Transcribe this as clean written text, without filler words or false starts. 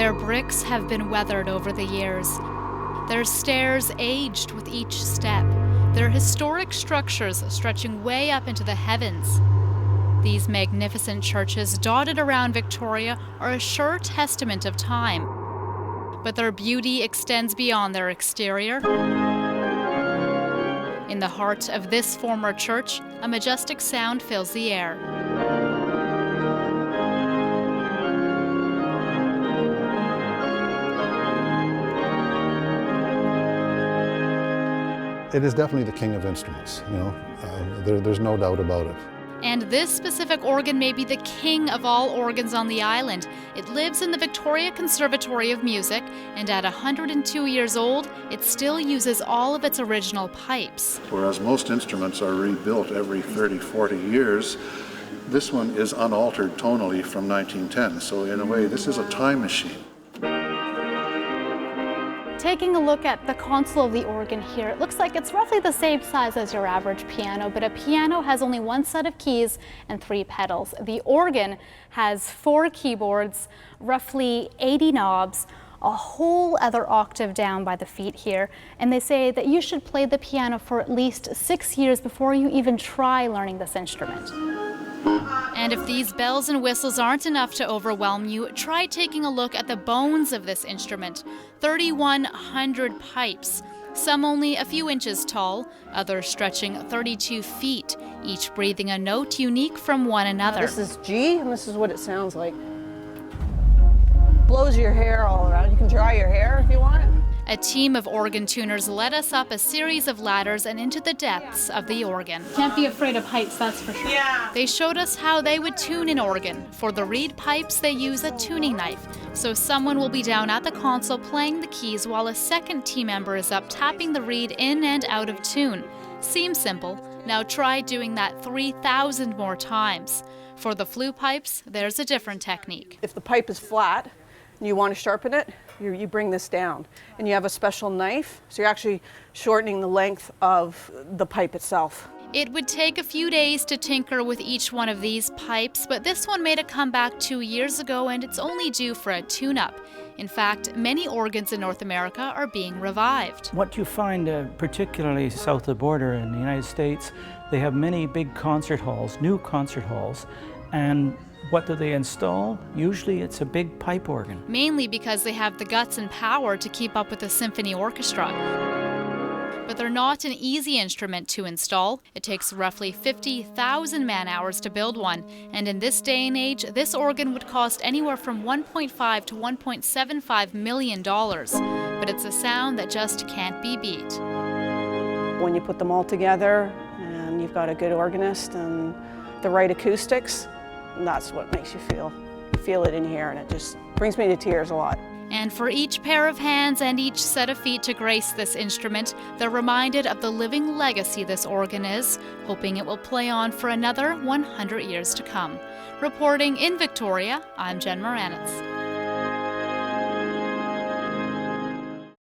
Their bricks have been weathered over the years. Their stairs aged with each step. Their historic structures stretching way up into the heavens. These magnificent churches dotted around Victoria are a sure testament of time. But their beauty extends beyond their exterior. In the heart of this former church, a majestic sound fills the air. It is definitely the king of instruments, there's no doubt about it. And this specific organ may be the king of all organs on the island. It lives in the Victoria Conservatory of Music, and at 102 years old, it still uses all of its original pipes. Whereas most instruments are rebuilt every 30, 40 years, this one is unaltered tonally from 1910. So in a way, this is a time machine. Taking a look at the console of the organ here, it looks like it's roughly the same size as your average piano, but a piano has only one set of keys and 3 pedals. The organ has 4 keyboards, roughly 80 knobs, a whole other octave down by the feet here, and they say that you should play the piano for at least 6 years before you even try learning this instrument. And if these bells and whistles aren't enough to overwhelm you, try taking a look at the bones of this instrument. 3,100 pipes, some only a few inches tall, others stretching 32 feet, each breathing a note unique from one another. This is G, and this is what it sounds like. Blows your hair all around. You can dry your hair if you want. A team of organ tuners led us up a series of ladders and into the depths of the organ. Can't be afraid of heights, that's for sure. Yeah. They showed us how they would tune an organ. For the reed pipes, they use a tuning knife. So someone will be down at the console playing the keys while a second team member is up tapping the reed in and out of tune. Seems simple. Now try doing that 3,000 more times. For the flue pipes, there's a different technique. If the pipe is flat and you want to sharpen it, you bring this down, and you have a special knife, so you're actually shortening the length of the pipe itself. It would take a few days to tinker with each one of these pipes, but this one made a comeback 2 years ago, and it's only due for a tune-up. In fact, many organs in North America are being revived. What you find, particularly south of the border in the United States, they have many big concert halls, new concert halls, and what do they install? Usually it's a big pipe organ. Mainly because they have the guts and power to keep up with a symphony orchestra. But they're not an easy instrument to install. It takes roughly 50,000 man-hours to build one. And in this day and age, this organ would cost anywhere from $1.5 to $1.75 million. But it's a sound that just can't be beat. When you put them all together and you've got a good organist and the right acoustics, that's what makes you feel it in here, and it just brings me to tears a lot. And for each pair of hands and each set of feet to grace this instrument, they're reminded of the living legacy this organ is, hoping it will play on for another 100 years to come. Reporting in Victoria, I'm Jen Muranetz.